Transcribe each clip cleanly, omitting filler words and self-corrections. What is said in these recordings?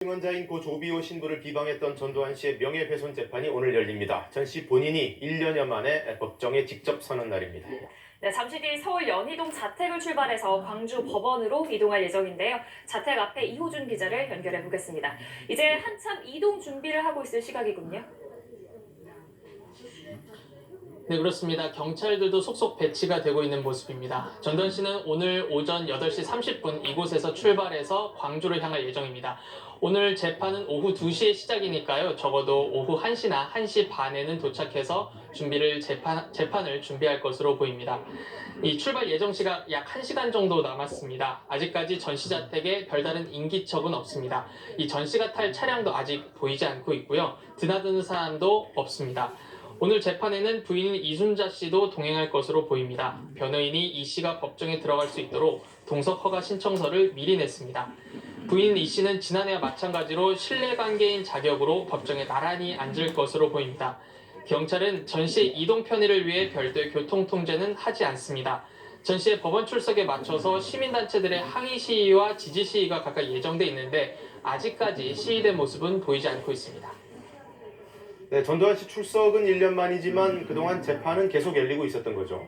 증언자인 고 조비오 신부를 비방했던 전두환 씨의 명예훼손 재판이 오늘 열립니다. 전 씨 본인이 1년여 만에 법정에 직접 서는 날입니다. 네, 잠시 뒤 서울 연희동 자택을 출발해서 광주 법원으로 이동할 예정인데요. 자택 앞에 이호준 기자를 연결해 보겠습니다. 이제 한참 이동 준비를 하고 있을 시각이군요. 네, 그렇습니다. 경찰들도 속속 배치가 되고 있는 모습입니다. 전두환 씨는 오늘 오전 8시 30분 이곳에서 출발해서 광주를 향할 예정입니다. 오늘 재판은 오후 2시에 시작이니까요. 적어도 오후 1시나 1시 반에는 도착해서 재판을 준비할 것으로 보입니다. 이 출발 예정 시각 약 1시간 정도 남았습니다. 아직까지 전 씨 자택에 별다른 인기척은 없습니다. 이 전 씨가 탈 차량도 아직 보이지 않고 있고요. 드나드는 사람도 없습니다. 오늘 재판에는 부인인 이순자 씨도 동행할 것으로 보입니다. 변호인이 이 씨가 법정에 들어갈 수 있도록 동석 허가 신청서를 미리 냈습니다. 부인 이 씨는 지난해와 마찬가지로 신뢰관계인 자격으로 법정에 나란히 앉을 것으로 보입니다. 경찰은 전 씨의 이동 편의를 위해 별도의 교통 통제는 하지 않습니다. 전 씨의 법원 출석에 맞춰서 시민단체들의 항의 시위와 지지 시위가 각각 예정돼 있는데 아직까지 시위된 모습은 보이지 않고 있습니다. 네, 전두환 씨 출석은 1년 만이지만 그동안 재판은 계속 열리고 있었던 거죠.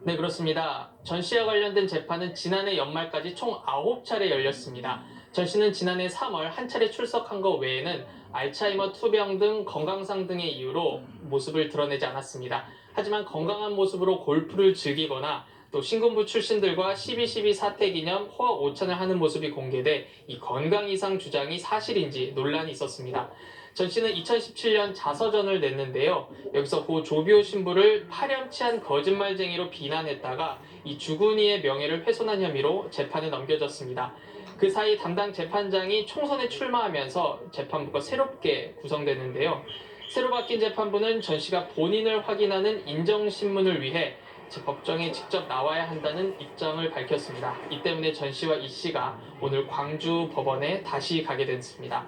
네, 그렇습니다. 전 씨와 관련된 재판은 지난해 연말까지 총 9차례 열렸습니다. 전 씨는 지난해 3월 한 차례 출석한 것 외에는 알츠하이머 투병 등 건강상 등의 이유로 모습을 드러내지 않았습니다. 하지만 건강한 모습으로 골프를 즐기거나 또 신군부 출신들과 12.12 사태 기념 호화 오찬을 하는 모습이 공개돼 이 건강 이상 주장이 사실인지 논란이 있었습니다. 전 씨는 2017년 자서전을 냈는데요. 여기서 고 조비오 신부를 파렴치한 거짓말쟁이로 비난했다가 이 주군이의 명예를 훼손한 혐의로 재판에 넘겨졌습니다. 그 사이 담당 재판장이 총선에 출마하면서 재판부가 새롭게 구성됐는데요. 새로 바뀐 재판부는 전 씨가 본인을 확인하는 인정신문을 위해 법정에 직접 나와야 한다는 입장을 밝혔습니다. 이 때문에 전 씨와 이 씨가 오늘 광주 법원에 다시 가게 됐습니다.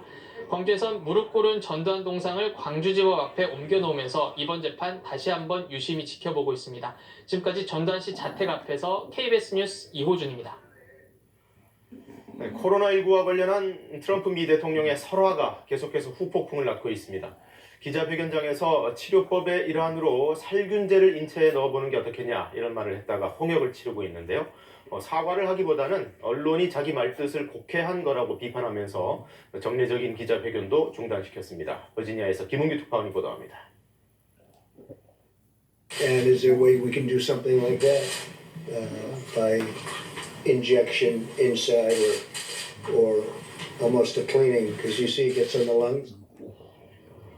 광주에선 무릎 꿇은 전두환 동상을 광주지법 앞에 옮겨놓으면서 이번 재판 다시 한번 유심히 지켜보고 있습니다. 지금까지 전두환 씨 자택 앞에서 KBS 뉴스 이호준입니다. 네, 코로나19와 관련한 트럼프 미 대통령의 설화가 계속해서 후폭풍을 낳고 있습니다. 기자회견장에서 치료법의 일환으로 살균제를 인체에 넣어보는 게 어떻겠냐 이런 말을 했다가 홍역을 치르고 있는데요. 사과를 하기보다는 언론이 자기 말뜻을 곡해한 거라고 비판하면서 정례적인 기자회견도 중단시켰습니다. 버지니아에서 김은규 특파원이 보도합니다. And is there a way we can do something like that by injection inside or almost a cleaning because you see it gets on the lungs?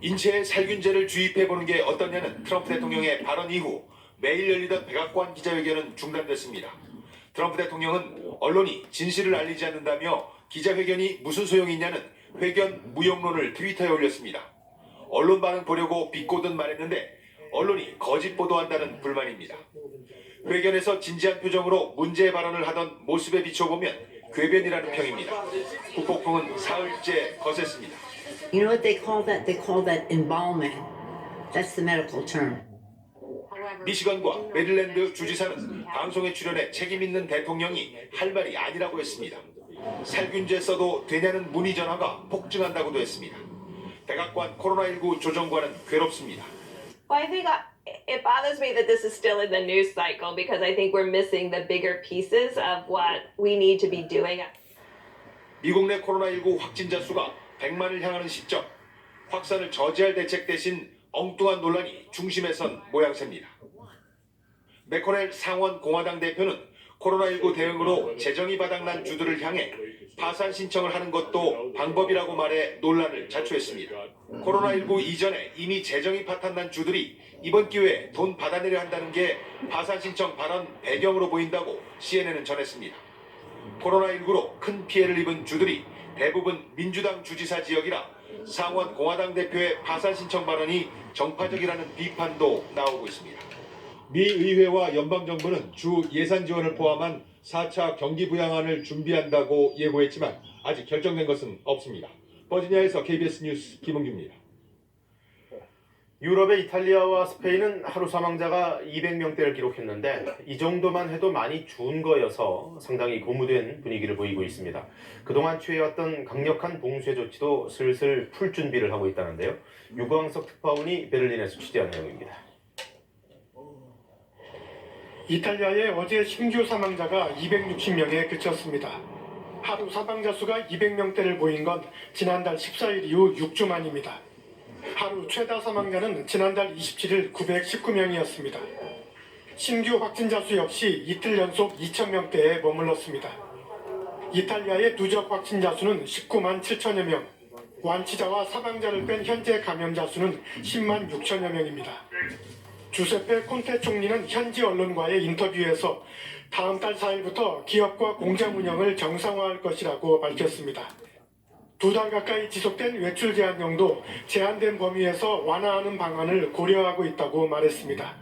인체에 살균제를 주입해보는 게 어떠냐는 트럼프 대통령의 발언 이후 매일 열리던 백악관 기자회견은 중단됐습니다. 트럼프 대통령은 언론이 진실을 알리지 않는다며 기자회견이 무슨 소용이 있냐는 회견 무용론을 트위터에 올렸습니다. 언론 반응 보려고 비꼬듯 말했는데 언론이 거짓 보도한다는 불만입니다. 회견에서 진지한 표정으로 문제 발언을 하던 모습에 비춰보면 궤변이라는 평입니다. 후폭풍은 사흘째 거셌습니다. You know what they call that? They call that embalming. That's the medical term. 미시건과 메릴랜드 주지사는 방송에 출연해 책임 있는 대통령이 할 말이 아니라고 했습니다. 살균제 써도 되냐는 문의 전화가 폭증한다고도 했습니다. 백악관 코로나19 조정관은 괴롭습니다. Well, I think it bothers me that this is still in the news cycle because I think we're missing the bigger pieces of what we need to be doing. 미국 내 코로나19 확진자 수가 100만을 향하는 시점, 확산을 저지할 대책 대신 엉뚱한 논란이 중심에 선 모양새입니다. 맥코넬 상원 공화당 대표는 코로나19 대응으로 재정이 바닥난 주들을 향해 파산 신청을 하는 것도 방법이라고 말해 논란을 자초했습니다. 코로나19 이전에 이미 재정이 파탄난 주들이 이번 기회에 돈 받아내려 한다는 게 파산 신청 발언 배경으로 보인다고 CNN은 전했습니다. 코로나19로 큰 피해를 입은 주들이 대부분 민주당 주지사 지역이라 상원 공화당 대표의 파산 신청 발언이 정파적이라는 비판도 나오고 있습니다. 미 의회와 연방정부는 주 예산 지원을 포함한 4차 경기 부양안을 준비한다고 예고했지만 아직 결정된 것은 없습니다. 버지니아에서 KBS 뉴스 김은규입니다. 유럽의 이탈리아와 스페인은 하루 사망자가 200명대를 기록했는데 이 정도만 해도 많이 준 거여서 상당히 고무된 분위기를 보이고 있습니다. 그동안 취해왔던 강력한 봉쇄 조치도 슬슬 풀 준비를 하고 있다는데요. 유광석 특파원이 베를린에서 취재한 내용입니다. 이탈리아의 어제 신규 사망자가 260명에 그쳤습니다. 하루 사망자 수가 200명대를 보인 건 지난달 14일 이후 6주 만입니다. 하루 최다 사망자는 지난달 27일 919명이었습니다. 신규 확진자 수 역시 이틀 연속 2,000명대에 머물렀습니다. 이탈리아의 누적 확진자 수는 19만 7천여 명, 완치자와 사망자를 뺀 현재 감염자 수는 10만 6천여 명입니다. 주세페 콘테 총리는 현지 언론과의 인터뷰에서 다음 달 4일부터 기업과 공장 운영을 정상화할 것이라고 밝혔습니다. 2달 가까이 지속된 외출 제한령도 제한된 범위에서 완화하는 방안을 고려하고 있다고 말했습니다.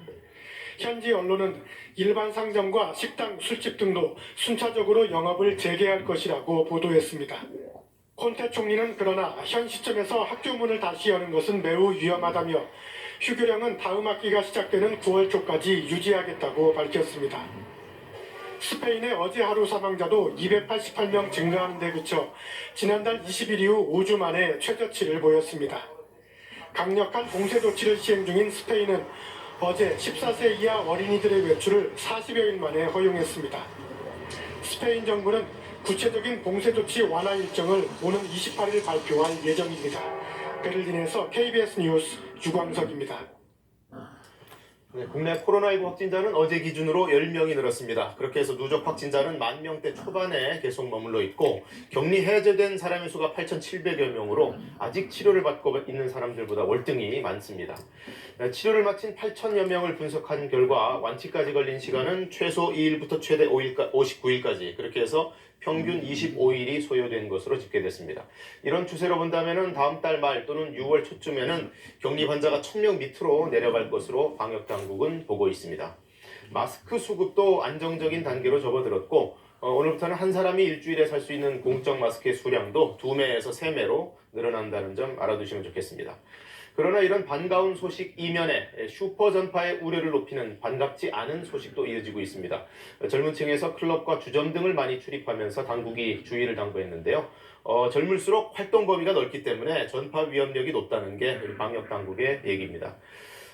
현지 언론은 일반 상점과 식당, 술집 등도 순차적으로 영업을 재개할 것이라고 보도했습니다. 콘테 총리는 그러나 현 시점에서 학교 문을 다시 여는 것은 매우 위험하다며 휴교령은 다음 학기가 시작되는 9월 초까지 유지하겠다고 밝혔습니다. 스페인의 어제 하루 사망자도 288명 증가하는 데 그쳐 지난달 20일 이후 5주 만에 최저치를 보였습니다. 강력한 봉쇄 조치를 시행 중인 스페인은 어제 14세 이하 어린이들의 외출을 40여일 만에 허용했습니다. 스페인 정부는 구체적인 봉쇄 조치 완화 일정을 오는 28일 발표할 예정입니다. 베를린에서 KBS 뉴스 유광석입니다. 네, 국내 코로나19 확진자는 어제 기준으로 10명이 늘었습니다. 그렇게 해서 누적 확진자는 10,000명대 초반에 계속 머물러 있고 격리 해제된 사람의 수가 8,700여 명으로 아직 치료를 받고 있는 사람들보다 월등히 많습니다. 치료를 마친 8,000여 명을 분석한 결과 완치까지 걸린 시간은 최소 2일부터 최대 59일까지 그렇게 해서 평균 25일이 소요된 것으로 집계됐습니다. 이런 추세로 본다면 다음 달 말 또는 6월 초쯤에는 격리 환자가 1,000명 밑으로 내려갈 것으로 방역당국은 보고 있습니다. 마스크 수급도 안정적인 단계로 접어들었고 오늘부터는 한 사람이 일주일에 살 수 있는 공적 마스크의 수량도 2매에서 3매로 늘어난다는 점 알아두시면 좋겠습니다. 그러나 이런 반가운 소식 이면에 슈퍼 전파의 우려를 높이는 반갑지 않은 소식도 이어지고 있습니다. 젊은 층에서 클럽과 주점 등을 많이 출입하면서 당국이 주의를 당부했는데요. 젊을수록 활동 범위가 넓기 때문에 전파 위험력이 높다는 게 우리 방역 당국의 얘기입니다.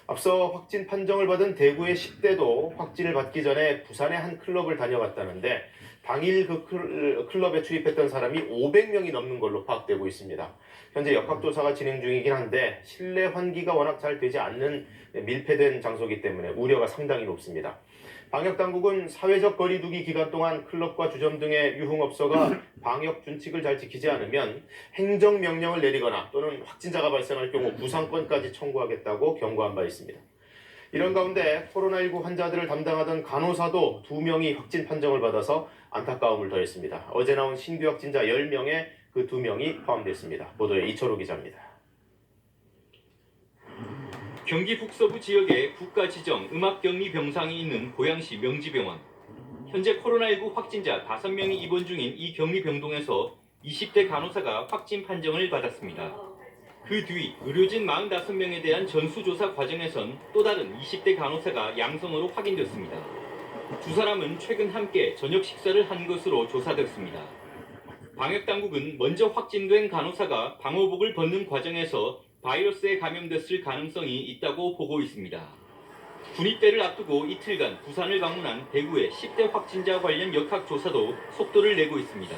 앞서 확진 판정을 받은 대구의 10대도 확진을 받기 전에 부산의 한 클럽을 다녀갔다는데 당일 그 클럽에 출입했던 사람이 500명이 넘는 걸로 파악되고 있습니다. 현재 역학조사가 진행 중이긴 한데 실내 환기가 워낙 잘 되지 않는 밀폐된 장소이기 때문에 우려가 상당히 높습니다. 방역당국은 사회적 거리두기 기간 동안 클럽과 주점 등의 유흥업소가 방역 준칙을 잘 지키지 않으면 행정명령을 내리거나 또는 확진자가 발생할 경우 구상권까지 청구하겠다고 경고한 바 있습니다. 이런 가운데 코로나19 환자들을 담당하던 간호사도 2명이 확진 판정을 받아서 안타까움을 더했습니다. 어제 나온 신규 확진자 10명에 그 2명이 포함됐습니다. 보도에 이철호 기자입니다. 경기 북서부 지역에 국가지정 음압격리 병상이 있는 고양시 명지병원. 현재 코로나19 확진자 5명이 입원 중인 이 격리병동에서 20대 간호사가 확진 판정을 받았습니다. 그 뒤 의료진 45명에 대한 전수조사 과정에선 또 다른 20대 간호사가 양성으로 확인됐습니다. 두 사람은 최근 함께 저녁 식사를 한 것으로 조사됐습니다. 방역당국은 먼저 확진된 간호사가 방호복을 벗는 과정에서 바이러스에 감염됐을 가능성이 있다고 보고 있습니다. 군입대를 앞두고 이틀간 부산을 방문한 대구의 10대 확진자 관련 역학조사도 속도를 내고 있습니다.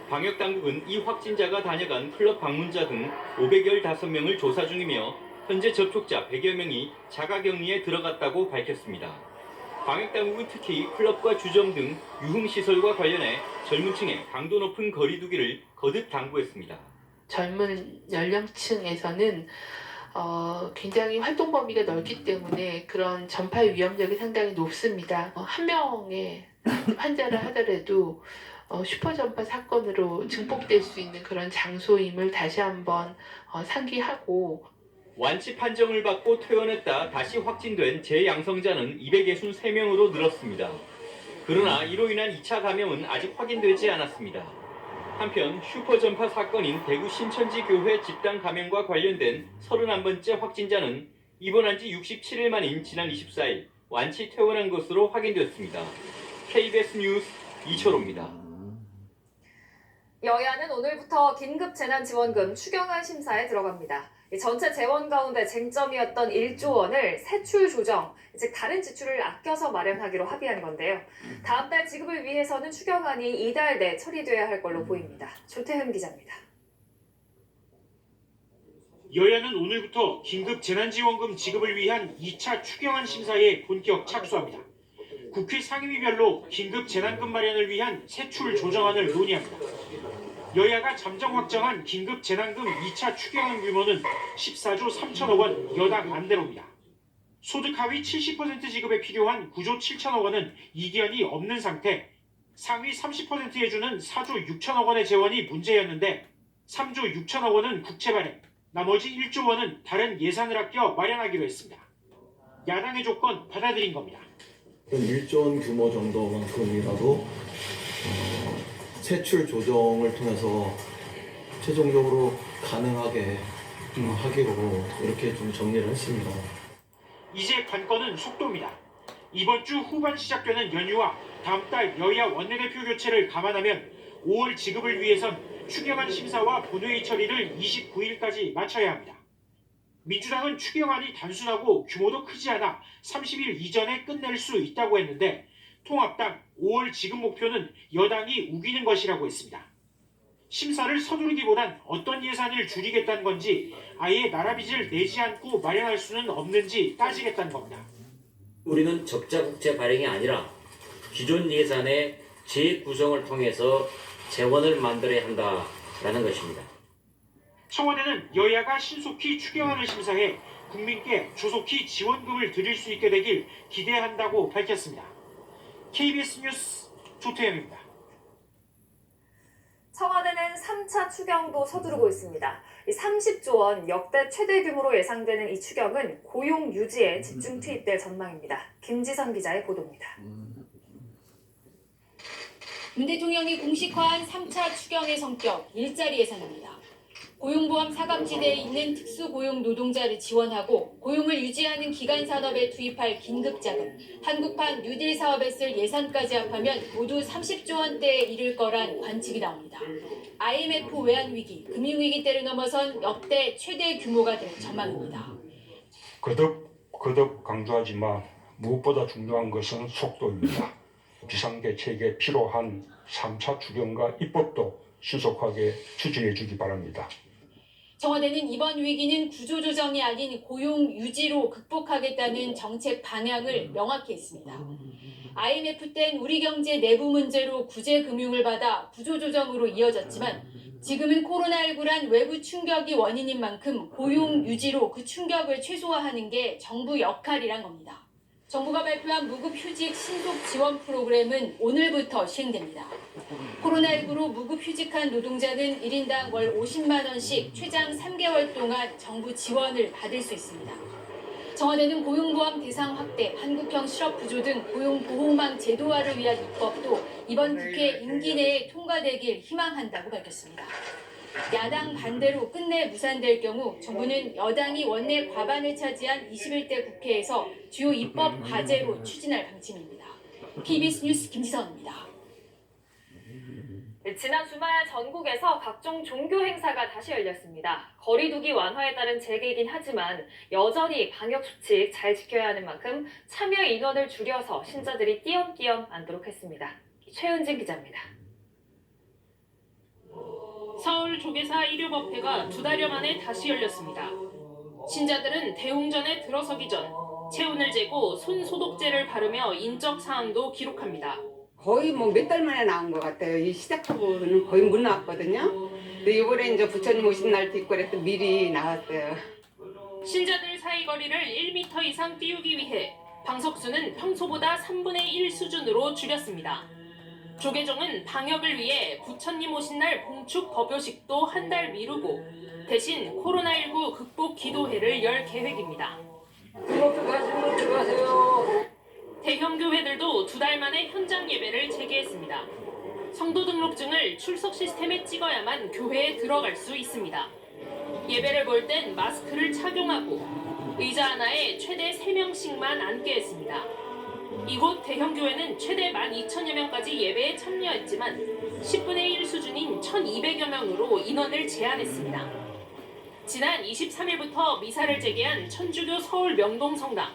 방역당국은 이 확진자가 다녀간 클럽 방문자 등 515명을 조사 중이며 현재 접촉자 100여 명이 자가격리에 들어갔다고 밝혔습니다. 방역당국은 특히 클럽과 주점 등 유흥시설과 관련해 젊은 층의 강도 높은 거리두기를 거듭 당부했습니다. 젊은 연령층에서는 굉장히 활동 범위가 넓기 때문에 그런 전파의 위험력이 상당히 높습니다. 한 명의 환자를 하더라도 슈퍼 전파 사건으로 증폭될 수 있는 그런 장소임을 다시 한번 상기하고 완치 판정을 받고 퇴원했다 다시 확진된 재양성자는 263명으로 늘었습니다. 그러나 이로 인한 2차 감염은 아직 확인되지 않았습니다. 한편 슈퍼 전파 사건인 대구 신천지 교회 집단 감염과 관련된 31번째 확진자는 입원한 지 67일 만인 지난 24일 완치 퇴원한 것으로 확인되었습니다. KBS 뉴스 이철호입니다. 여야는 오늘부터 긴급재난지원금 추경안 심사에 들어갑니다. 이 전체 재원 가운데 쟁점이었던 1조 원을 세출 조정, 즉 다른 지출을 아껴서 마련하기로 합의한 건데요. 다음 달 지급을 위해서는 추경안이 이달 내 처리돼야 할 걸로 보입니다. 조태흠 기자입니다. 여야는 오늘부터 긴급재난지원금 지급을 위한 2차 추경안 심사에 본격 착수합니다. 국회 상임위별로 긴급재난금 마련을 위한 세출 조정안을 논의합니다. 여야가 잠정 확정한 긴급재난금 2차 추경안 규모는 14조 3천억 원, 여당 안대로입니다. 소득 하위 70% 지급에 필요한 9조 7천억 원은 이견이 없는 상태, 상위 30%에 주는 4조 6천억 원의 재원이 문제였는데 3조 6천억 원은 국채 발행, 나머지 1조 원은 다른 예산을 아껴 마련하기로 했습니다. 야당의 조건 받아들인 겁니다. 1조 원 규모 정도만큼이라도 세출 조정을 통해서 최종적으로 가능하게 하기로 이렇게 좀 정리를 했습니다. 이제 관건은 속도입니다. 이번 주 후반 시작되는 연휴와 다음 달 여야 원내대표 교체를 감안하면 5월 지급을 위해선 추경안 심사와 본회의 처리를 29일까지 마쳐야 합니다. 민주당은 추경안이 단순하고 규모도 크지 않아 30일 이전에 끝낼 수 있다고 했는데 통합당 5월 지급 목표는 여당이 우기는 것이라고 했습니다. 심사를 서두르기보단 어떤 예산을 줄이겠다는 건지 아예 나라 빚을 내지 않고 마련할 수는 없는지 따지겠다는 겁니다. 우리는 적자 국채 발행이 아니라 기존 예산의 재구성을 통해서 재원을 만들어야 한다라는 것입니다. 청와대는 여야가 신속히 추경안을 심사해 국민께 조속히 지원금을 드릴 수 있게 되길 기대한다고 밝혔습니다. KBS 뉴스 조태현입니다. 청와대는 3차 추경도 서두르고 있습니다. 30조 원 역대 최대 규모로 예상되는 이 추경은 고용 유지에 집중 투입될 전망입니다. 김지선 기자의 보도입니다. 문 대통령이 공식화한 3차 추경의 성격, 일자리 예산입니다. 고용보험 사각지대에 있는 특수고용 노동자를 지원하고 고용을 유지하는 기간 산업에 투입할 긴급자금, 한국판 뉴딜 사업에 쓸 예산까지 합하면 모두 30조 원대에 이를 거란 관측이 나옵니다. IMF 외환위기, 금융위기 때를 넘어선 역대 최대 규모가 될 전망입니다. 거듭 강조하지만 무엇보다 중요한 것은 속도입니다. 비상대책에 필요한 3차 추경과 입법도 신속하게 추진해 주기 바랍니다. 청와대는 이번 위기는 구조조정이 아닌 고용 유지로 극복하겠다는 정책 방향을 명확히 했습니다. IMF 땐 우리 경제 내부 문제로 구제 금융을 받아 구조조정으로 이어졌지만 지금은 코로나19란 외부 충격이 원인인 만큼 고용 유지로 그 충격을 최소화하는 게 정부 역할이란 겁니다. 정부가 발표한 무급휴직 신속 지원 프로그램은 오늘부터 시행됩니다. 코로나19로 무급휴직한 노동자는 1인당 월 50만 원씩 최장 3개월 동안 정부 지원을 받을 수 있습니다. 청와대는 고용보험 대상 확대, 한국형 실업구조 등 고용보호망 제도화를 위한 입법도 이번 국회 임기 내에 통과되길 희망한다고 밝혔습니다. 야당 반대로 끝내 무산될 경우 정부는 여당이 원내 과반을 차지한 21대 국회에서 주요 입법 과제로 추진할 방침입니다. KBS 뉴스 김지선입니다. 지난 주말 전국에서 각종 종교 행사가 다시 열렸습니다. 거리두기 완화에 따른 재개이긴 하지만 여전히 방역 수칙 잘 지켜야 하는 만큼 참여 인원을 줄여서 신자들이 띄엄띄엄 앉도록 했습니다. 최은진 기자입니다. 서울 조계사 1류법회가 2달여 만에 다시 열렸습니다. 신자들은 대웅전에 들어서기 전 체온을 재고 손 소독제를 바르며 인적 사항도 기록합니다. 거의 뭐 몇 달 만에 나온 것 같아요. 이 시작하고는 거의 못 나왔거든요. 근데 이번에 이제 부처님 오신 날도 있고 그래서 미리 나왔어요. 신자들 사이 거리를 1m 이상 띄우기 위해 방석수는 평소보다 3분의 1 수준으로 줄였습니다. 조계종은 방역을 위해 부처님 오신 날 봉축 법요식도 한 달 미루고 대신 코로나19 극복 기도회를 열 계획입니다. 대형 교회들도 2달 만에 현장 예배를 재개했습니다. 성도 등록증을 출석 시스템에 찍어야만 교회에 들어갈 수 있습니다. 예배를 볼 땐 마스크를 착용하고 의자 하나에 최대 3명씩만 앉게 했습니다. 이곳 대형교회는 최대 12,000여 명까지 예배에 참여했지만 10분의 1 수준인 1,200여 명으로 인원을 제한했습니다. 지난 23일부터 미사를 재개한 천주교 서울 명동성당.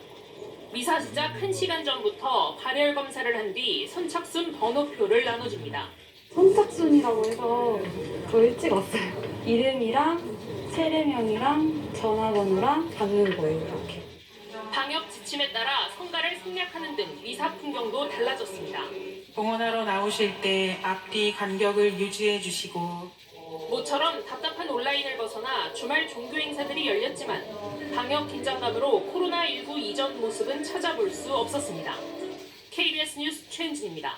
미사 시작 1시간 전부터 발열 검사를 한 뒤 선착순 번호표를 나눠줍니다. 선착순이라고 해서 더 일찍 왔어요. 이름이랑 세례명이랑 전화번호랑 받는 거예요, 이렇게. 방역 지침에 따라 성가를 생략하는 등 미사 풍경도 달라졌습니다. 봉헌하러 나오실 때 앞뒤 간격을 유지해 주시고 모처럼 답답한 온라인을 벗어나 주말 종교 행사들이 열렸지만 방역 긴장감으로 코로나19 이전 모습은 찾아볼 수 없었습니다. KBS 뉴스 최은진입니다.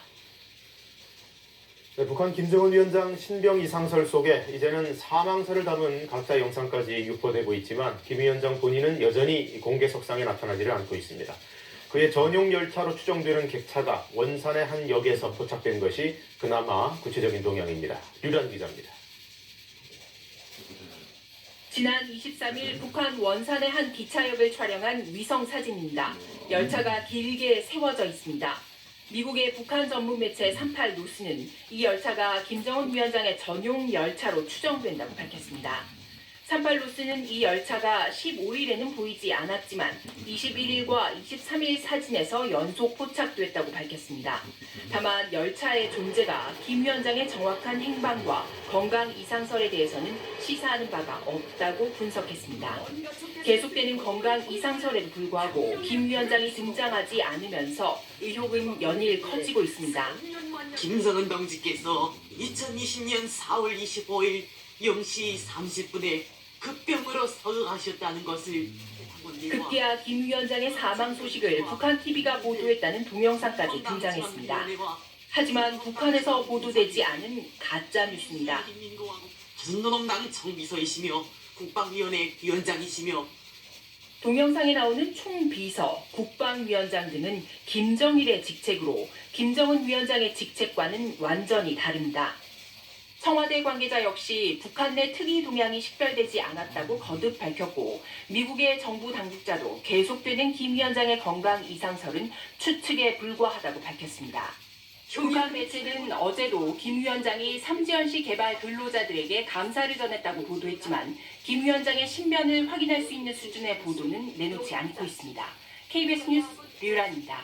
네, 북한 김정은 위원장 신병 이상설 속에 이제는 사망설을 담은 가짜 영상까지 유포되고 있지만 김 위원장 본인은 여전히 공개석상에 나타나지를 않고 있습니다. 그의 전용 열차로 추정되는 객차가 원산의 한 역에서 포착된 것이 그나마 구체적인 동향입니다. 류란 기자입니다. 지난 23일 북한 원산의 한 기차역을 촬영한 위성 사진입니다. 열차가 길게 세워져 있습니다. 미국의 북한 전문 매체 38노스는 이 열차가 김정은 위원장의 전용 열차로 추정된다고 밝혔습니다. 38노스는 이 열차가 15일에는 보이지 않았지만 21일과 23일 사진에서 연속 포착됐다고 밝혔습니다. 다만 열차의 존재가 김 위원장의 정확한 행방과 건강 이상설에 대해서는 시사하는 바가 없다고 분석했습니다. 계속되는 건강 이상설에도 불구하고 김 위원장이 등장하지 않으면서 의혹은 연일 커지고 있습니다. 김정은 동지께서 2020년 4월 25일 0시 30분에 급병으로 서거하셨다는 것을 급기야 김 위원장의 사망 소식을 북한 TV가 보도했다는 동영상까지 등장했습니다. 하지만 북한에서 보도되지 않은 가짜 뉴스입니다. 조선노동당 총비서이시며 국방위원회 위원장이시며 동영상에 나오는 총비서, 국방위원장 등은 김정일의 직책으로 김정은 위원장의 직책과는 완전히 다릅니다. 청와대 관계자 역시 북한 내 특이 동향이 식별되지 않았다고 거듭 밝혔고 미국의 정부 당국자도 계속되는 김 위원장의 건강 이상설은 추측에 불과하다고 밝혔습니다. 북한 매체는 어제도 김 위원장이 삼지연시 개발 근로자들에게 감사를 전했다고 보도했지만 김 위원장의 신변을 확인할 수 있는 수준의 보도는 내놓지 않고 있습니다. KBS 뉴스 류란입니다.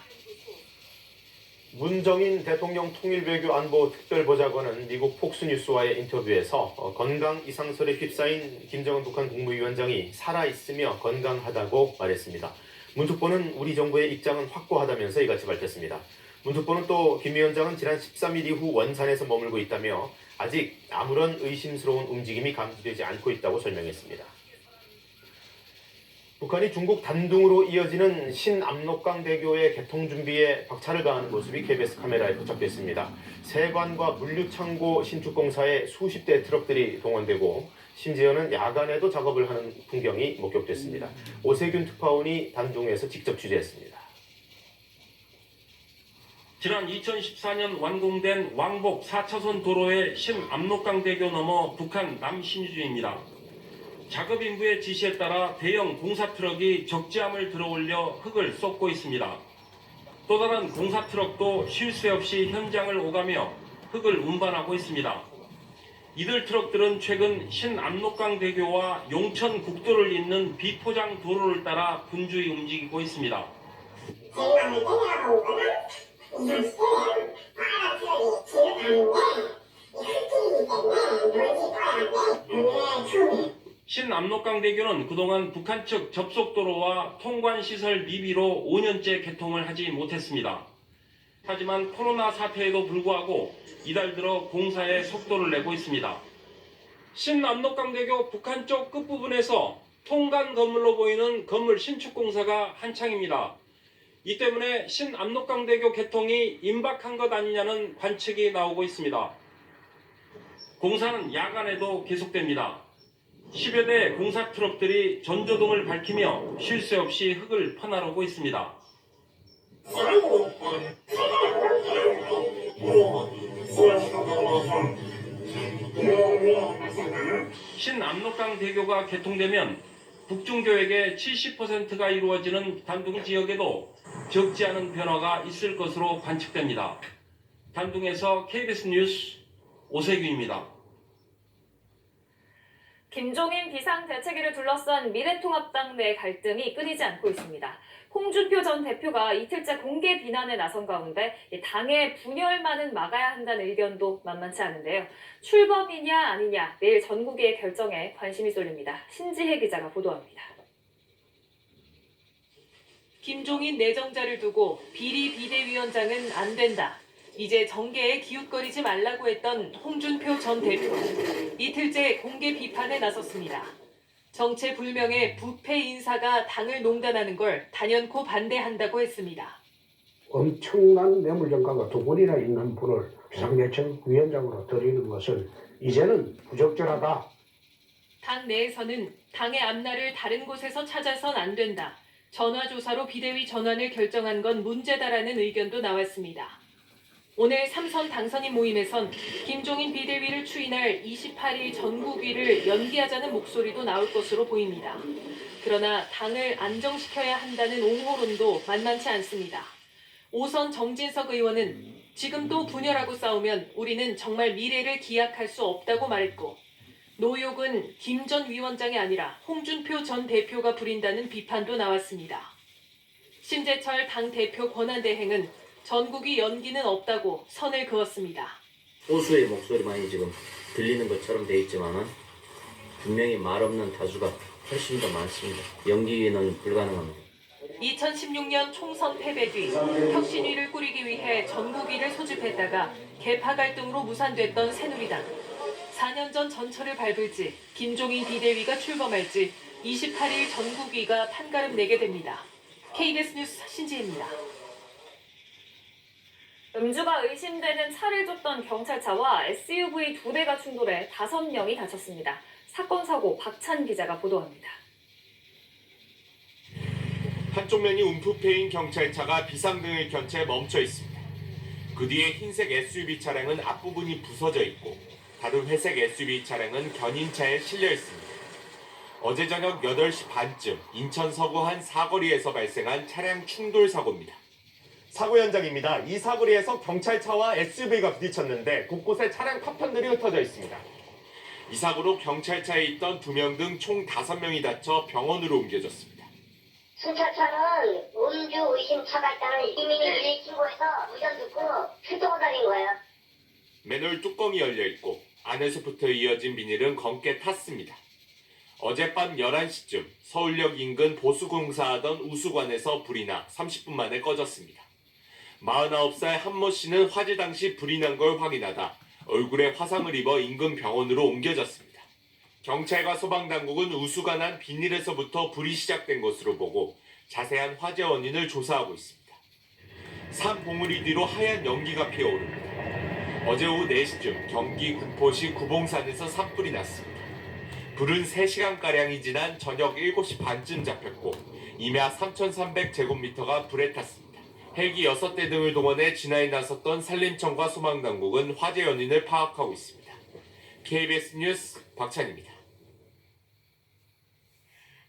문정인 대통령 통일외교 안보 특별보좌관은 미국 폭스뉴스와의 인터뷰에서 건강 이상설에 휩싸인 김정은 북한 국무위원장이 살아있으며 건강하다고 말했습니다. 문 특보는 우리 정부의 입장은 확고하다면서 이같이 밝혔습니다. 문 특보는 또 김 위원장은 지난 13일 이후 원산에서 머물고 있다며 아직 아무런 의심스러운 움직임이 감지되지 않고 있다고 설명했습니다. 북한이 중국 단둥으로 이어지는 신압록강대교의 개통 준비에 박차를 가하는 모습이 KBS 카메라에 포착됐습니다. 세관과 물류창고 신축 공사에 수십 대 트럭들이 동원되고 심지어는 야간에도 작업을 하는 풍경이 목격됐습니다. 오세균 특파원이 단둥에서 직접 취재했습니다. 지난 2014년 완공된 왕복 4차선 도로의 신압록강대교 넘어 북한 남신주입니다. 작업인부의 지시에 따라 대형 공사트럭이 적재함을 들어올려 흙을 쏟고 있습니다. 또 다른 공사트럭도 쉴 새 없이 현장을 오가며 흙을 운반하고 있습니다. 이들 트럭들은 최근 신압록강대교와 용천국도를 잇는 비포장 도로를 따라 분주히 움직이고 있습니다. 신압록강대교는 그동안 북한 측 접속도로와 통관시설 미비로 5년째 개통을 하지 못했습니다. 하지만 코로나 사태에도 불구하고 이달 들어 공사에 속도를 내고 있습니다. 신압록강대교 북한 쪽 끝부분에서 통관 건물로 보이는 건물 신축 공사가 한창입니다. 이 때문에 신압록강대교 개통이 임박한 것 아니냐는 관측이 나오고 있습니다. 공사는 야간에도 계속됩니다. 10여 대 공사 트럭들이 전조등을 밝히며 쉴 새 없이 흙을 퍼나르고 있습니다. 신압록강대교가 개통되면 북중교역의 70%가 이루어지는 단둥 지역에도 적지 않은 변화가 있을 것으로 관측됩니다. 단둥에서 KBS 뉴스 오세규입니다. 김종인 비상대책위를 둘러싼 미래통합당 내 갈등이 끊이지 않고 있습니다. 홍준표 전 대표가 이틀째 공개 비난에 나선 가운데 당의 분열만은 막아야 한다는 의견도 만만치 않은데요. 출범이냐 아니냐 내일 전국의 결정에 관심이 쏠립니다. 신지혜 기자가 보도합니다. 김종인 내정자를 두고 비리 비대위원장은 안 된다. 이제 정계에 기웃거리지 말라고 했던 홍준표 전 대표. 이틀째 공개 비판에 나섰습니다. 정체불명의 부패 인사가 당을 농단하는 걸 단연코 반대한다고 했습니다. 엄청난 뇌물정가가 두 번이나 있는 분을 비상대책 위원장으로 들이는 것은 이제는 부적절하다. 당 내에서는 당의 앞날을 다른 곳에서 찾아선 안 된다. 전화조사로 비대위 전환을 결정한 건 문제다라는 의견도 나왔습니다. 오늘 3선 당선인 모임에선 김종인 비대위를 추인할 28일 전국위를 연기하자는 목소리도 나올 것으로 보입니다. 그러나 당을 안정시켜야 한다는 옹호론도 만만치 않습니다. 5선 정진석 의원은 지금도 분열하고 싸우면 우리는 정말 미래를 기약할 수 없다고 말했고, 노욕은 김 전 위원장이 아니라 홍준표 전 대표가 부린다는 비판도 나왔습니다. 심재철 당대표 권한대행은 전국이 연기는 없다고 선을 그었습니다. 소수의 목소리만이 지금 들리는 것처럼 돼 있지만은 분명히 말 없는 다수가 훨씬 더 많습니다. 연기는 불가능합니다. 2016년 총선 패배 뒤 혁신위를 꾸리기 위해 전국위를 소집했다가 개파 갈등으로 무산됐던 새누리당. 4년 전 전철을 밟을지 김종인 비대위가 출범할지 28일 전국위가 판가름 내게 됩니다. KBS 뉴스 신지혜입니다. 음주가 의심되는 차를 줬던 경찰차와 SUV 2대가 충돌해 5명이 다쳤습니다. 사건 사고 박찬 기자가 보도합니다. 한쪽 면이 움푹패인 경찰차가 비상등을 켠 채 멈춰 있습니다. 그 뒤에 흰색 SUV 차량은 앞부분이 부서져 있고 다른 회색 SUV 차량은 견인차에 실려 있습니다. 어제 저녁 8시 반쯤 인천 서구 한 사거리에서 발생한 차량 충돌 사고입니다. 사고 현장입니다. 이 사거리에서 경찰차와 SUV가 부딪혔는데 곳곳에 차량 파편들이 흩어져 있습니다. 이 사고로 경찰차에 있던 2명 등 총 5명이 다쳐 병원으로 옮겨졌습니다. 순찰차는 음주 의심 차가 있다는 이미 119에서 무전 듣고 출동을 다닌 거예요. 맨홀 뚜껑이 열려 있고 안에서부터 이어진 비닐은 검게 탔습니다. 어젯밤 11시쯤 서울역 인근 보수공사하던 우수관에서 불이 나 30분 만에 꺼졌습니다. 49살 한모 씨는 화재 당시 불이 난 걸 확인하다 얼굴에 화상을 입어 인근 병원으로 옮겨졌습니다. 경찰과 소방당국은 우수관 안 비닐에서부터 불이 시작된 것으로 보고 자세한 화재 원인을 조사하고 있습니다. 산 봉우리 뒤로 하얀 연기가 피어오릅니다. 어제 오후 4시쯤 경기 구포시 구봉산에서 산불이 났습니다. 불은 3시간가량이 지난 저녁 7시 반쯤 잡혔고 임야 3,300제곱미터가 불에 탔습니다. 헬기 6대 등을 동원해 진화에 나섰던 산림청과 소방당국은 화재 원인을 파악하고 있습니다. KBS 뉴스 박찬입니다.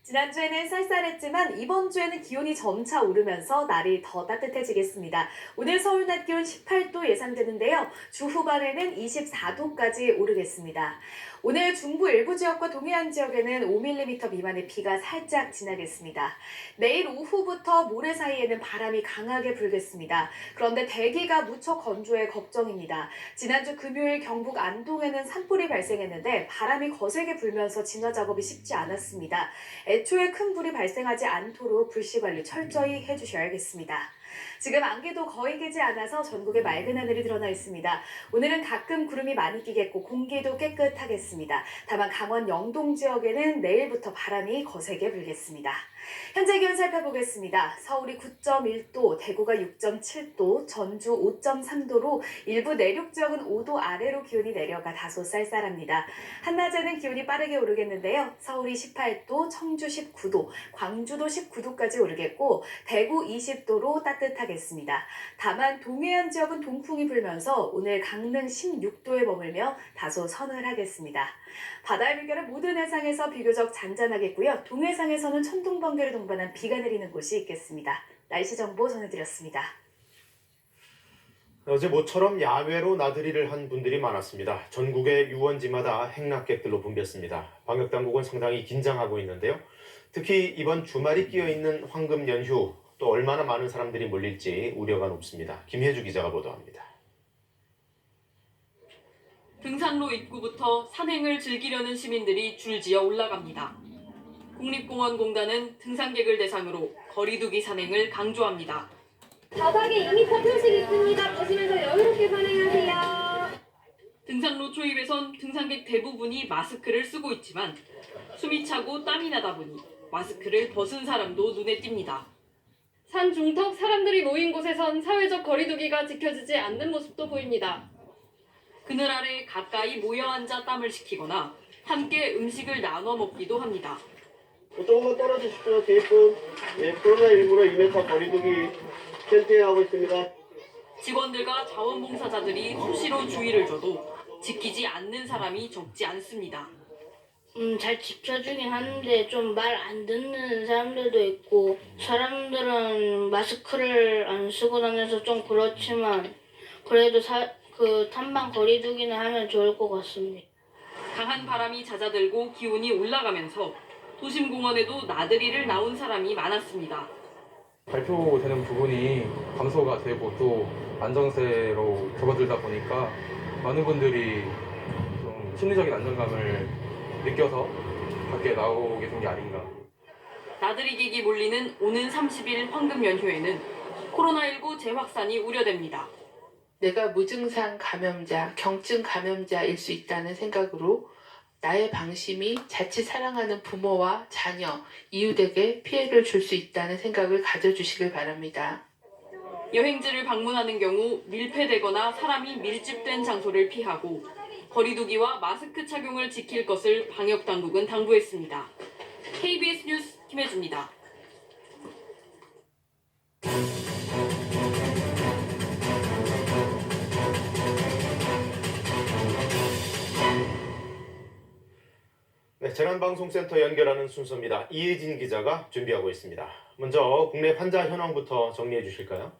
지난주에는 쌀쌀했지만 이번 주에는 기온이 점차 오르면서 날이 더 따뜻해지겠습니다. 오늘 서울 낮 기온 18도 예상되는데요. 주 후반에는 24도까지 오르겠습니다. 오늘 중부 일부 지역과 동해안 지역에는 5mm 미만의 비가 살짝 지나겠습니다. 내일 오후부터 모레 사이에는 바람이 강하게 불겠습니다. 그런데 대기가 무척 건조해 걱정입니다. 지난주 금요일 경북 안동에는 산불이 발생했는데 바람이 거세게 불면서 진화 작업이 쉽지 않았습니다. 애초에 큰 불이 발생하지 않도록 불씨 관리 철저히 해주셔야겠습니다. 지금 안개도 거의 끼지 않아서 전국에 맑은 하늘이 드러나 있습니다. 오늘은 가끔 구름이 많이 끼겠고 공기도 깨끗하겠습니다. 다만 강원 영동 지역에는 내일부터 바람이 거세게 불겠습니다. 현재 기온 살펴보겠습니다. 서울이 9.1도, 대구가 6.7도, 전주 5.3도로 일부 내륙 지역은 5도 아래로 기온이 내려가 다소 쌀쌀합니다. 한낮에는 기온이 빠르게 오르겠는데요. 서울이 18도, 청주 19도, 광주도 19도까지 오르겠고 대구 20도로 따뜻합니다. 따뜻하겠습니다. 다만 동해안 지역은 동풍이 불면서 오늘 강릉 16도에 머물며 다소 서늘하겠습니다. 바다의 물결은 모든 해상에서 비교적 잔잔하겠고요. 동해상에서는 천둥, 번개를 동반한 비가 내리는 곳이 있겠습니다. 날씨 정보 전해드렸습니다. 어제 모처럼 야외로 나들이를 한 분들이 많았습니다. 전국의 유원지마다 행락객들로 붐볐습니다. 방역당국은 상당히 긴장하고 있는데요. 특히 이번 주말이 끼어있는 황금 연휴, 또 얼마나 많은 사람들이 몰릴지 우려가 높습니다. 김혜주 기자가 보도합니다. 등산로 입구부터 산행을 즐기려는 시민들이 줄지어 올라갑니다. 국립공원공단은 등산객을 대상으로 거리두기 산행을 강조합니다. 바닥에 2m 표식 있습니다. 보시면서 여유롭게 산행하세요. 등산로 초입에선 등산객 대부분이 마스크를 쓰고 있지만 숨이 차고 땀이 나다 보니 마스크를 벗은 사람도 눈에 띕니다. 산 중턱 사람들이 모인 곳에선 사회적 거리두기가 지켜지지 않는 모습도 보입니다. 그늘 아래 가까이 모여 앉아 땀을 식히거나 함께 음식을 나눠 먹기도 합니다. 조금만 떨어지십시오. 뒤분. 코로나19로 2m 거리두기 캠페인하고 있습니다. 직원들과 자원봉사자들이 수시로 주의를 줘도 지키지 않는 사람이 적지 않습니다. 잘 지켜주긴 하는데 좀 말 안 듣는 사람들도 있고 사람들은 마스크를 안 쓰고 다녀서 좀 그렇지만 그래도 탐방 거리두기는 하면 좋을 것 같습니다. 강한 바람이 잦아들고 기온이 올라가면서 도심공원에도 나들이를 나온 사람이 많았습니다. 발표되는 부분이 감소가 되고 또 안정세로 접어들다 보니까 많은 분들이 좀 심리적인 안정감을 느껴서 밖에 나오게 된 게 아닌가. 나들이객이 몰리는 오는 30일 황금 연휴에는 코로나19 재확산이 우려됩니다. 내가 무증상 감염자, 경증 감염자일 수 있다는 생각으로 나의 방심이 자칫 사랑하는 부모와 자녀, 이웃에게 피해를 줄 수 있다는 생각을 가져주시길 바랍니다. 여행지를 방문하는 경우 밀폐되거나 사람이 밀집된 장소를 피하고 거리두기와 마스크 착용을 지킬 것을 방역당국은 당부했습니다. KBS 뉴스 김혜주입니다. 네, 재난방송센터 연결하는 순서입니다. 이혜진 기자가 준비하고 있습니다. 먼저 국내 환자 현황부터 정리해 주실까요?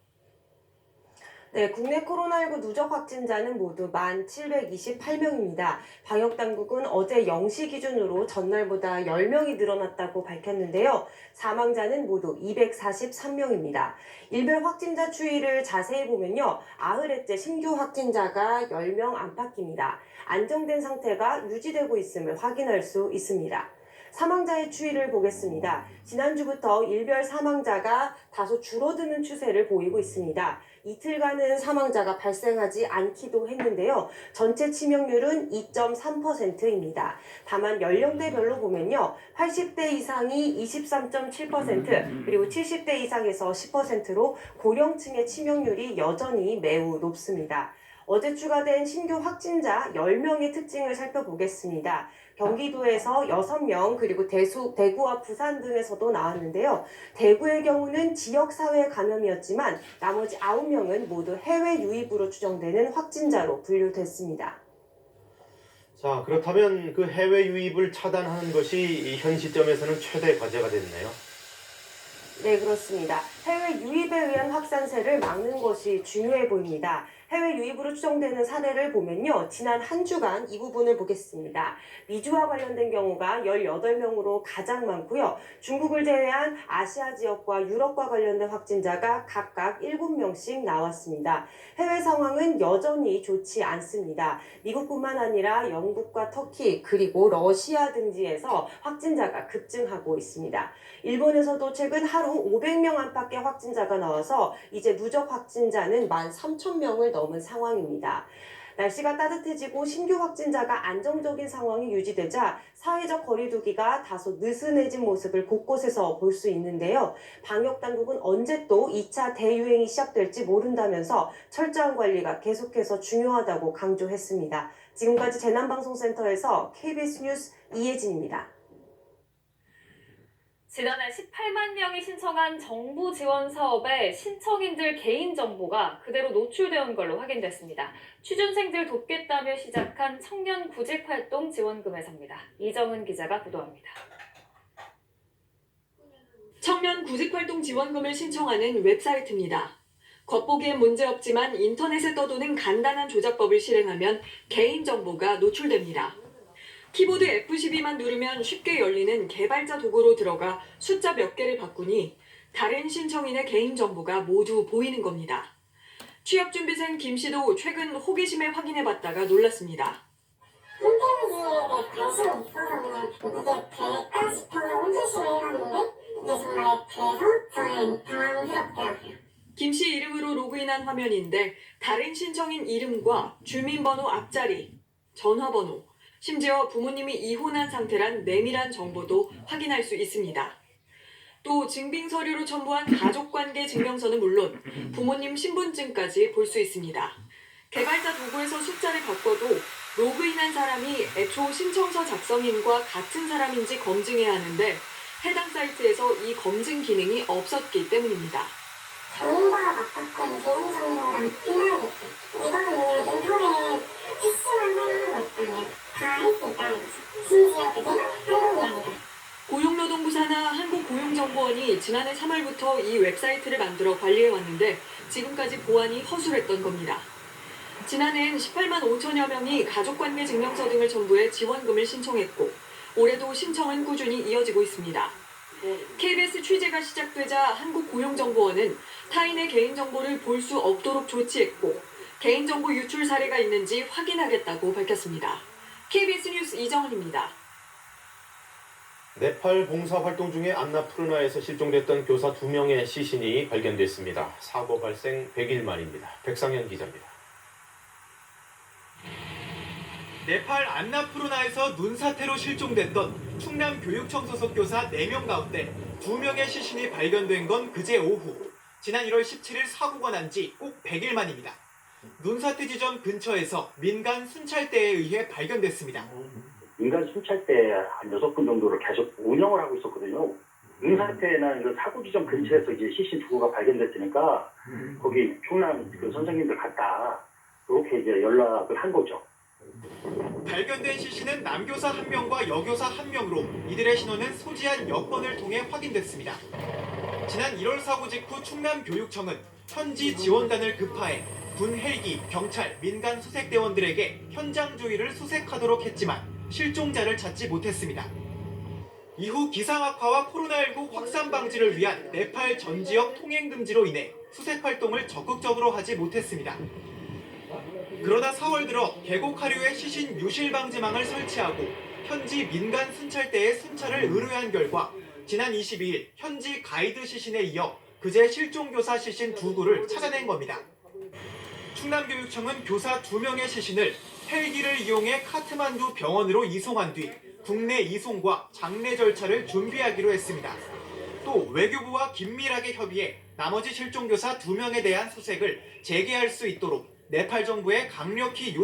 네, 국내 코로나19 누적 확진자는 모두 1,728명입니다. 방역당국은 어제 0시 기준으로 전날보다 10명이 늘어났다고 밝혔는데요. 사망자는 모두 243명입니다. 일별 확진자 추이를 자세히 보면요. 80회째 신규 확진자가 10명 안팎입니다. 안정된 상태가 유지되고 있음을 확인할 수 있습니다. 사망자의 추이를 보겠습니다. 지난주부터 일별 사망자가 다소 줄어드는 추세를 보이고 있습니다. 이틀간은 사망자가 발생하지 않기도 했는데요. 전체 치명률은 2.3%입니다. 다만 연령대별로 보면요. 80대 이상이 23.7%, 그리고 70대 이상에서 10%로 고령층의 치명률이 여전히 매우 높습니다. 어제 추가된 신규 확진자 10명의 특징을 살펴보겠습니다. 경기도에서 6명, 그리고 대구와 부산 등에서도 나왔는데요. 대구의 경우는 지역사회 감염이었지만 나머지 9명은 모두 해외 유입으로 추정되는 확진자로 분류됐습니다. 자, 그렇다면 그 해외 유입을 차단하는 것이 현 시점에서는 최대 과제가 됐네요. 네, 그렇습니다. 해외 유입에 의한 확산세를 막는 것이 중요해 보입니다. 해외 유입으로 추정되는 사례를 보면요. 지난 한 주간 이 부분을 보겠습니다. 미주와 관련된 경우가 18명으로 가장 많고요. 중국을 제외한 아시아 지역과 유럽과 관련된 확진자가 각각 7명씩 나왔습니다. 해외 상황은 여전히 좋지 않습니다. 미국뿐만 아니라 영국과 터키, 그리고 러시아 등지에서 확진자가 급증하고 있습니다. 일본에서도 최근 하루 500명 안팎의 확진자가 나와서 이제 누적 확진자는 13,000명을 넘은 상황입니다. 날씨가 따뜻해지고 신규 확진자가 안정적인 상황이 유지되자 사회적 거리두기가 다소 느슨해진 모습을 곳곳에서 볼 수 있는데요. 방역당국은 언제 또 2차 대유행이 시작될지 모른다면서 철저한 관리가 계속해서 중요하다고 강조했습니다. 지금까지 재난방송센터에서 KBS 뉴스 이혜진입니다. 지난해 18만 명이 신청한 정부 지원 사업에 신청인들 개인정보가 그대로 노출되어 온 걸로 확인됐습니다. 취준생들 돕겠다며 시작한 청년 구직활동 지원금에서입니다. 이정은 기자가 보도합니다. 청년 구직활동 지원금을 신청하는 웹사이트입니다. 겉보기엔 문제없지만 인터넷에 떠도는 간단한 조작법을 실행하면 개인정보가 노출됩니다. 키보드 F12만 누르면 쉽게 열리는 개발자 도구로 들어가 숫자 몇 개를 바꾸니 다른 신청인의 개인정보가 모두 보이는 겁니다. 취업준비생 김 씨도 최근 호기심에 확인해봤다가 놀랐습니다. 홈페이지에 관심이 있어서 그냥 이게 될까 싶어서 홈페이지를 해봤는데 이게 정말 돼서 저는 당황스럽더라고요. 김 씨 이름으로 로그인한 화면인데 다른 신청인 이름과 주민번호 앞자리, 전화번호, 심지어 부모님이 이혼한 상태란 내밀한 정보도 확인할 수 있습니다. 또 증빙서류로 첨부한 가족관계 증명서는 물론 부모님 신분증까지 볼 수 있습니다. 개발자 도구에서 숫자를 바꿔도 로그인한 사람이 애초 신청서 작성인과 같은 사람인지 검증해야 하는데 해당 사이트에서 이 검증 기능이 없었기 때문입니다. 본인과 맞닿던 개인정보랑 끝나야겠죠. 이거는 그냥 인터넷 PC만 활용하고 있다면 다 할 수 있다는 거죠. 심지어 그게 한국이 아니라. 고용노동부 산하 한국고용정보원이 지난해 3월부터 이 웹사이트를 만들어 관리해왔는데 지금까지 보안이 허술했던 겁니다. 지난해엔 18만 5천여 명이 가족관계 증명서 등을 첨부해 지원금을 신청했고 올해도 신청은 꾸준히 이어지고 있습니다. KBS 취재가 시작되자 한국고용정보원은 타인의 개인정보를 볼 수 없도록 조치했고 개인정보 유출 사례가 있는지 확인하겠다고 밝혔습니다. KBS 뉴스 이정은입니다. 네팔 봉사활동 중에 안나푸르나에서 실종됐던 교사 2명의 시신이 발견됐습니다. 사고 발생 100일 만입니다. 백상현 기자입니다. 네팔 안나푸르나에서 눈사태로 실종됐던 충남교육청 소속 교사 4명 가운데 2명의 시신이 발견된 건 그제 오후. 지난 1월 17일 사고가 난 지 꼭 100일 만입니다. 눈사태 지점 근처에서 민간 순찰대에 의해 발견됐습니다. 민간 순찰대 한 6분 정도를 계속 운영을 하고 있었거든요. 눈사태나 그 사고 지점 근처에서 이제 시신 2구가 발견됐으니까 거기 충남 그 선생님들 갔다 이렇게 이제 연락을 한 거죠. 발견된 시신은 남교사 1명과 여교사 1명으로 이들의 신원은 소지한 여권을 통해 확인됐습니다. 지난 1월 사고 직후 충남교육청은 현지 지원단을 급파해 군 헬기, 경찰, 민간 수색대원들에게 현장 주의를 수색하도록 했지만 실종자를 찾지 못했습니다. 이후 기상 악화와 코로나19 확산 방지를 위한 네팔 전 지역 통행 금지로 인해 수색 활동을 적극적으로 하지 못했습니다. 그러다 4월 들어 계곡 하류에 시신 유실 방지망을 설치하고 현지 민간 순찰대에 순찰을 의뢰한 결과 지난 22일 현지 가이드 시신에 이어 그제 실종교사 시신 2구를 찾아낸 겁니다. 충남교육청은 교사 2명의 시신을 헬기를 이용해 카트만두 병원으로 이송한 뒤 국내 이송과 장례 절차를 준비하기로 했습니다. 또 외교부와 긴밀하게 협의해 나머지 실종교사 2명에 대한 수색을 재개할 수 있도록 네팔 정부에 강력히